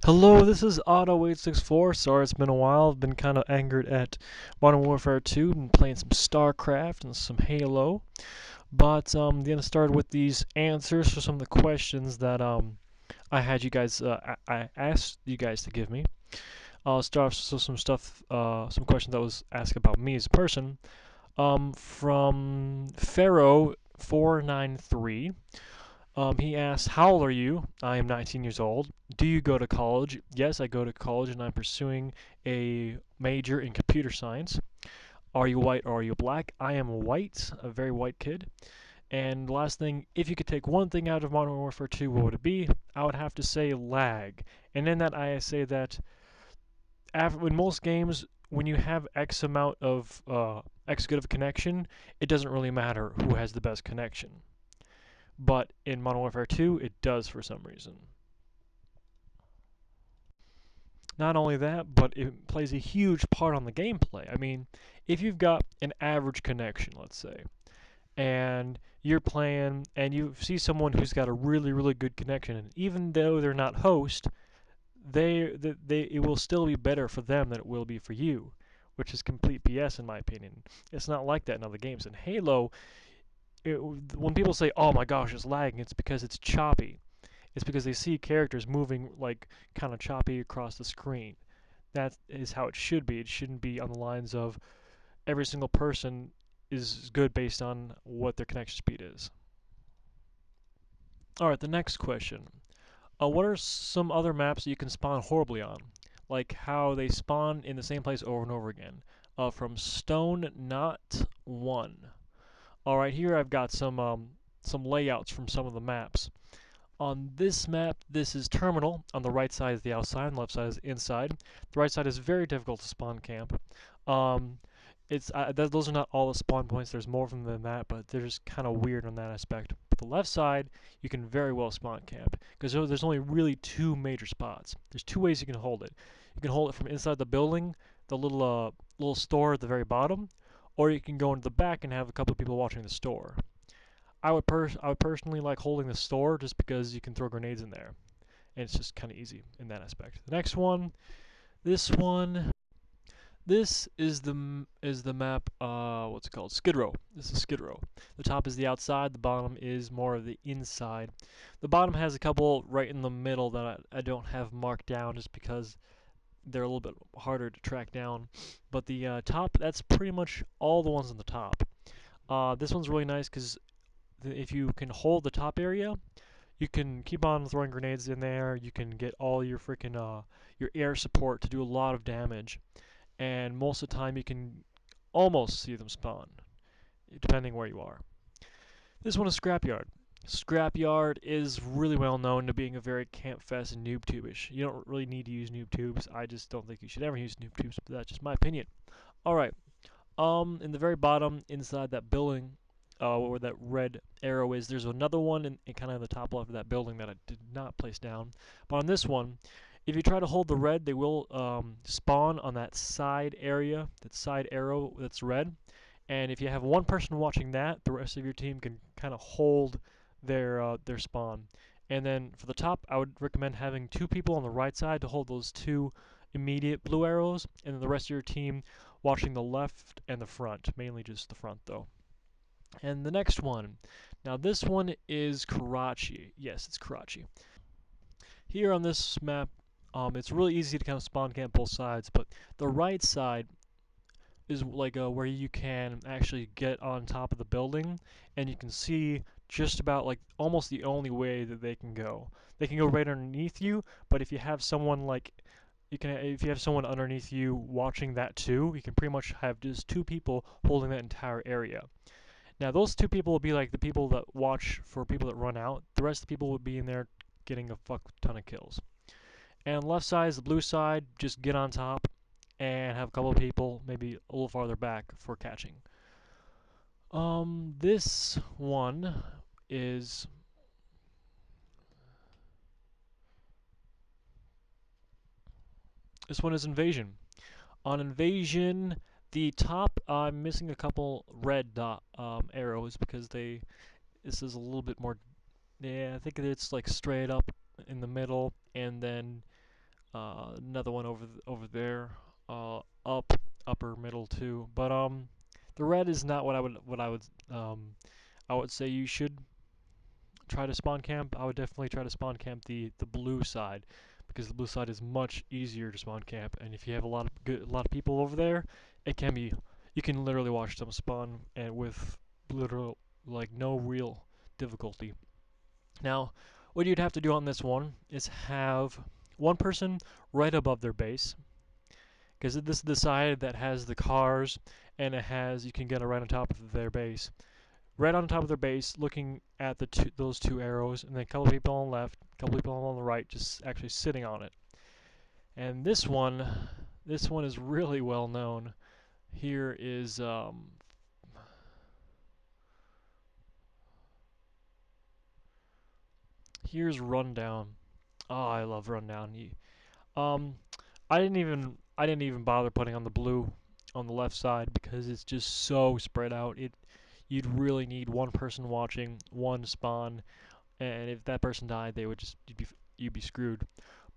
Hello, this is Otto864. Sorry it's been a while. I've been kind of angered at Modern Warfare 2 and playing some StarCraft and some Halo. But gonna start with these answers for some of the questions that I had you guys I asked you guys to give me. I'll start off with some stuff, some questions that was asked about me as a person. From Pharaoh493. He asks, "How old are you?" I am 19 years old. "Do you go to college?" Yes, I go to college and I'm pursuing a major in computer science. "Are you white or are you black?" I am white, a very white kid. And last thing, if you could take one thing out of Modern Warfare 2, what would it be? I would have to say lag. And in that, I say that in most games, when you have X amount of X good of a connection, it doesn't really matter who has the best connection. But in Modern Warfare 2, it does for some reason. Not only that, but it plays a huge part on the gameplay. I mean, if you've got an average connection, let's say, and you're playing and you see someone who's got a really, really good connection, and even though they're not host, it will still be better for them than it will be for you, which is complete BS in my opinion. It's not like that in other games. In Halo, when people say, "Oh my gosh, it's lagging," it's because it's choppy. It's because they see characters moving like kind of choppy across the screen. That is how it should be. It shouldn't be on the lines of every single person is good based on what their connection speed is. Alright, the next question. What are some other maps that you can spawn horribly on? Like how they spawn in the same place over and over again. From Stone Not 1. Alright, here I've got some layouts from some of the maps. On this map, this is terminal. On the right side is the outside, and the left side is inside. The right side is very difficult to spawn camp. Um, those are not all the spawn points. There's more of them than that, but they're just kind of weird on that aspect. But the left side, you can very well spawn camp because there's only really two major spots. There's two ways you can hold it. You can hold it from inside the building, the little store at the very bottom, or you can go into the back and have a couple of people watching the store. I would personally like holding the store just because you can throw grenades in there, and it's just kind of easy in that aspect. The next one, this one, this is the map. What's it called? Skid Row. This is Skid Row. The top is the outside. The bottom is more of the inside. The bottom has a couple right in the middle that I don't have marked down just because they're a little bit harder to track down. But the top, that's pretty much all the ones on the top. This one's really nice because if you can hold the top area, you can keep on throwing grenades in there. You can get all your freaking your air support to do a lot of damage, and most of the time you can almost see them spawn, depending where you are. This one is Scrapyard. Scrapyard is really well known to being a very campfest and noob tube-ish. You don't really need to use noob tubes. I just don't think you should ever use noob tubes, but that's just my opinion. Alright, in the very bottom, inside that building, where that red arrow is, there's another one in kind of the top left of that building that I did not place down. But on this one, if you try to hold the red, they will spawn on that side area, that side arrow that's red. And if you have one person watching that, the rest of your team can kind of hold their spawn. And then for the top, I would recommend having two people on the right side to hold those two immediate blue arrows, and then the rest of your team watching the left and the front, mainly just the front though. And the next one, now this one is Karachi. Yes, it's Karachi. Here on this map, it's really easy to kind of spawn camp both sides, but the right side is like where you can actually get on top of the building, and you can see just about like almost the only way that they can go. They can go right underneath you, but if you have someone like if you have someone underneath you watching that too, you can pretty much have just two people holding that entire area. Now those two people will be like the people that watch for people that run out. The rest of the people would be in there getting a fuck ton of kills. And on the left side is the blue side, just get on top and have a couple of people maybe a little farther back for catching. This one is Invasion. On Invasion, the top, I'm missing a couple red dot arrows because this is a little bit more. Yeah, I think it's like straight up in the middle, and then Another one over there. Upper middle too. But the red is not I would say you should try to spawn camp. I would definitely try to spawn camp the blue side, because the blue side is much easier to spawn camp. And if you have a lot of people over there, it can be you can literally watch them spawn and with literal like no real difficulty. Now, what you'd have to do on this one is have one person right above their base, because this is the side that has the cars, and you can get it right on top of their base. Right on top of their base, looking at those two arrows, and then a couple of people on the left, a couple of people on the right, just actually sitting on it. And this one is really well known. Here is here's Rundown. Oh, I love Rundown. Um, I didn't even bother putting on the blue on the left side because it's just so spread out. You'd really need one person watching, one spawn, and if that person died, you'd be screwed.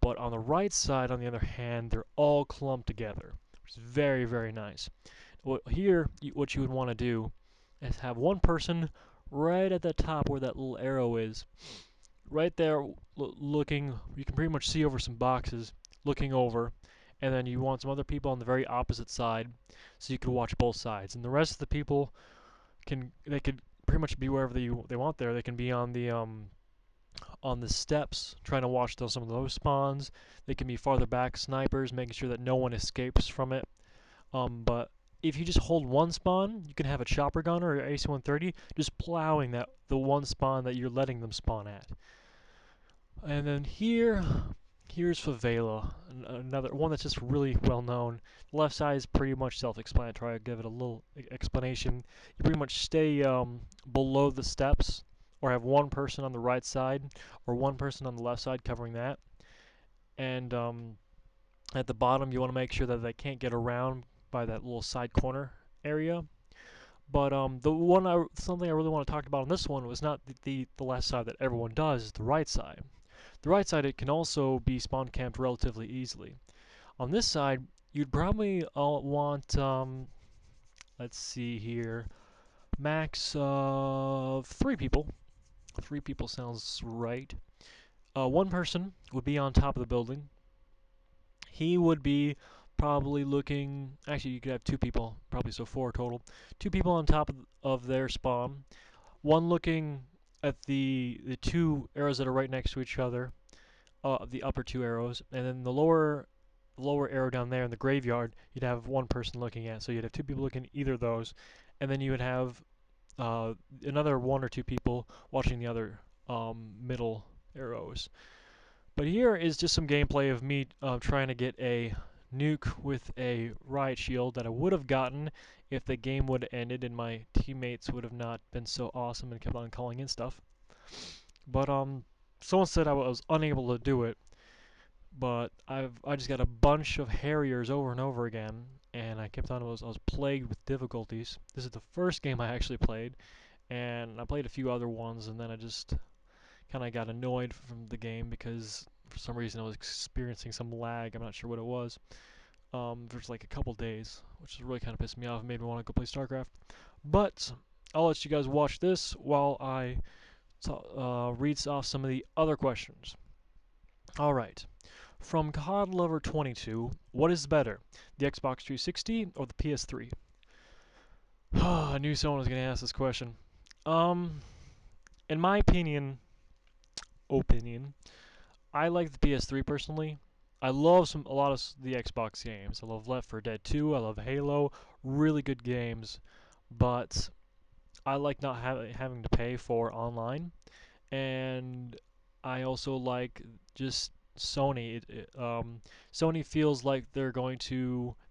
But on the right side, on the other hand, they're all clumped together, which is very, very nice. Here, what you would want to do is have one person right at the top where that little arrow is, right there, looking. You can pretty much see over some boxes, looking over, and then you want some other people on the very opposite side, so you can watch both sides. And the rest of the people could pretty much be wherever they want there. They can be on the steps, trying to watch some of those spawns. They can be farther back, snipers, making sure that no one escapes from it. But if you just hold one spawn, you can have a chopper gunner or AC-130 just plowing the one spawn that you're letting them spawn at. And then here's Favela, another one that's just really well known. The left side is pretty much self-explanatory. I'll give it a little explanation. You pretty much stay below the steps, or have one person on the right side, or one person on the left side covering that. And at the bottom, you want to make sure that they can't get around by that little side corner area. But something I really want to talk about on this one was not the left side that everyone does, it's the right side. The right side, it can also be spawn camped relatively easily. On this side, you'd probably want, let's see here, max of 3 people. 3 people sounds right. One person would be on top of the building. He would be probably looking, actually you could have 2 people, probably, so 4 total. 2 people on top of their spawn. One looking at the 2 arrows that are right next to each other, the upper 2 arrows, and then the lower arrow down there in the graveyard, you'd have one person looking at. So you'd have 2 people looking at either of those, and then you would have another 1 or 2 people watching the other middle arrows. But here is just some gameplay of me trying to get a nuke with a riot shield that I would have gotten if the game would have ended and my teammates would have not been so awesome and kept on calling in stuff. But someone said I was unable to do it, but I just got a bunch of Harriers over and over again, and I kept on I was plagued with difficulties. This is the first game I actually played, and I played a few other ones, and then I just kind of got annoyed from the game because for some reason I was experiencing some lag. I'm not sure what it was. For like a couple days, which really kind of pissed me off and made me want to go play StarCraft. But I'll let you guys watch this while I read off some of the other questions. Alright. From COD Lover 22, what is better, the Xbox 360 or the PS3? I knew someone was going to ask this question. In my opinion, I like the PS3 personally. I love a lot of the Xbox games. I love Left 4 Dead 2. I love Halo. Really good games, but I like not having to pay for online, and I also like just Sony. Sony feels like they're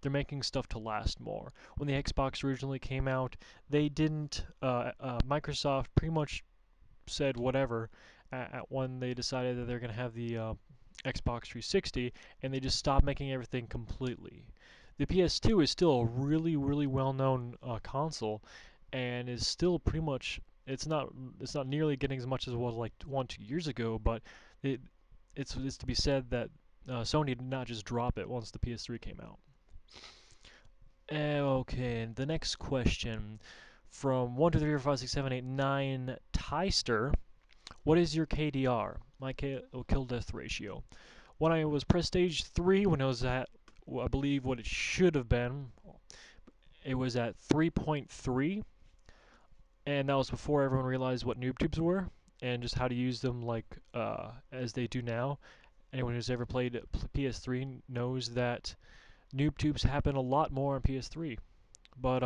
making stuff to last more. When the Xbox originally came out, they didn't. Microsoft pretty much said whatever when they decided that they're going to have the Xbox 360, and they just stopped making everything completely. The PS2 is still a really, really well-known console, and is still pretty much it's not nearly getting as much as it was like 1-2 years ago, but it's to be said that Sony did not just drop it once the PS3 came out. Okay, and the next question from 1, 2, 3, 4, 5, 6, 7, 8, 9, Tyster. What is your KDR? My kill death ratio. When I was Prestige 3, when I was at, I believe what it should have been, it was at 3.3, and that was before everyone realized what noob tubes were and just how to use them like as they do now. Anyone who's ever played PS3 knows that noob tubes happen a lot more on PS3, but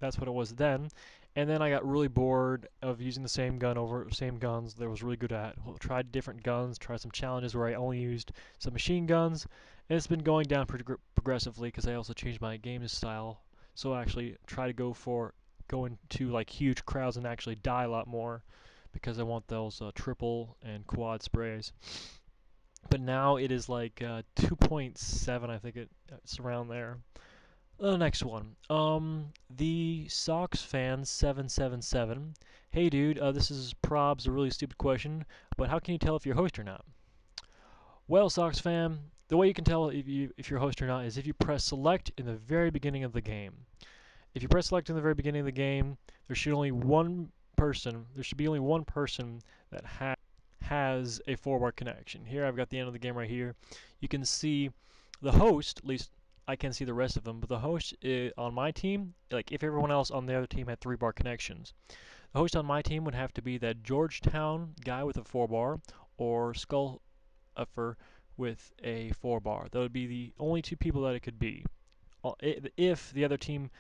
that's what it was then. And then I got really bored of using the same guns that I was really good at. Well, tried different guns, tried some challenges where I only used some machine guns, and it's been going down progressively because I also changed my game style. So I actually try to go into like huge crowds and actually die a lot more because I want those triple and quad sprays. But now it is like 2.7, I think it's around there. The next one. The SocksFan 777. Hey dude, this is probs a really stupid question, but how can you tell if you're a host or not? Well, SocksFam, the way you can tell if you're a host or not is if you press select in the very beginning of the game. If you press select in the very beginning of the game, there should be only one person that has a 4-bar connection. Here I've got the end of the game right here. You can see the host, at least I can't see the rest of them, but the host on my team, like if everyone else on the other team had 3-bar connections, the host on my team would have to be that Georgetown guy with a 4-bar or Skull Uffer with a 4-bar. That would be the only 2 people that it could be. If the other team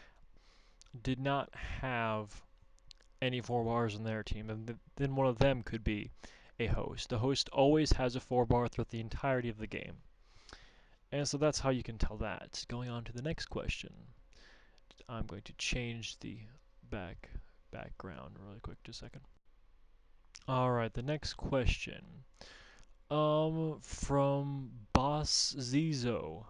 did not have any 4-bars in their team, and then one of them could be a host. The host always has a 4-bar throughout the entirety of the game. And so that's how you can tell that. Going on to the next question. I'm going to change the background really quick, just a second. Alright, the next question. From BossZizo.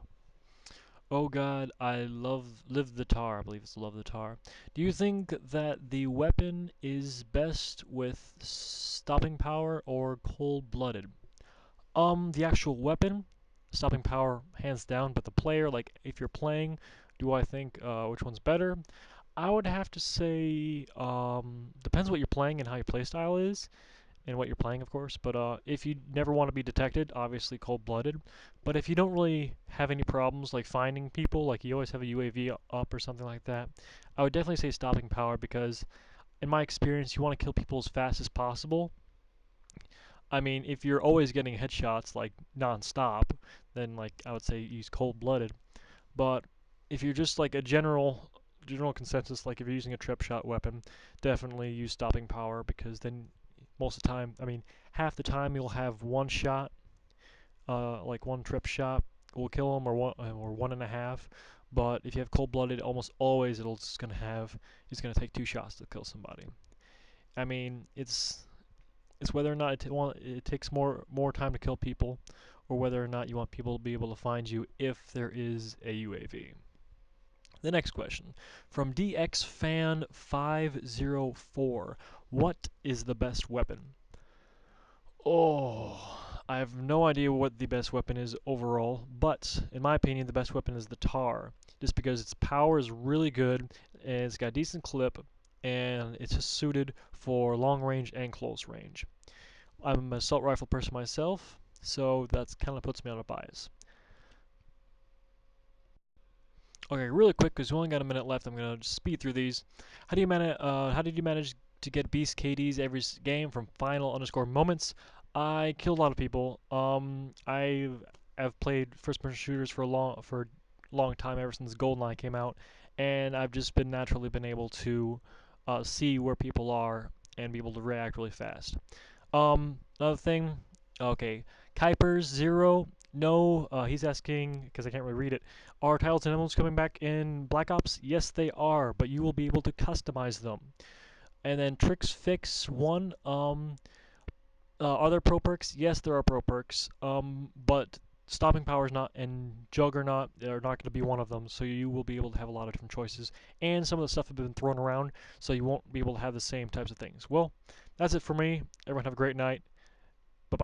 Oh god, I live the tar. I believe it's love the tar. Do you think that the weapon is best with stopping power or cold-blooded? The actual weapon, stopping power, hands down. But the player, like if you're playing, do I think which one's better? I would have to say depends what you're playing and how your playstyle is. And what you're playing, of course, but if you never want to be detected, obviously cold-blooded. But if you don't really have any problems like finding people, like you always have a UAV up or something like that, I would definitely say stopping power because, in my experience, you want to kill people as fast as possible. I mean, if you're always getting headshots like non-stop, then like I would say use cold-blooded. But if you're just like a general consensus, like if you're using a trip shot weapon, definitely use stopping power because then most of the time, I mean, half the time you'll have one shot, like one trip shot will kill him, or 1.5. But if you have cold-blooded, almost always it's gonna take 2 shots to kill somebody. I mean, it's whether or not it takes more time to kill people, or whether or not you want people to be able to find you if there is a UAV. The next question from DXFan504. What is the best weapon? Oh, I have no idea what the best weapon is overall, but in my opinion, the best weapon is the TAR, just because its power is really good, and it's got a decent clip, and it's just suited for long range and close range. I'm an assault rifle person myself, so that kind of puts me on a bias. Okay, really quick, because we only got a minute left. I'm gonna speed through these. How did you manage to get beast KDs every game from final_moments? I killed a lot of people. I've played first-person shooters for a long time, ever since GoldenEye came out, and I've just naturally been able to see where people are and be able to react really fast. Another thing. Okay, Kuipers0. No, he's asking, because I can't really read it, are titles and emblems coming back in Black Ops? Yes, they are, but you will be able to customize them. And then TrixFix1, are there pro perks? Yes, there are pro perks, but Stopping Power is not, and Juggernaut are not going to be one of them, so you will be able to have a lot of different choices. And some of the stuff have been thrown around, so you won't be able to have the same types of things. Well, that's it for me. Everyone have a great night.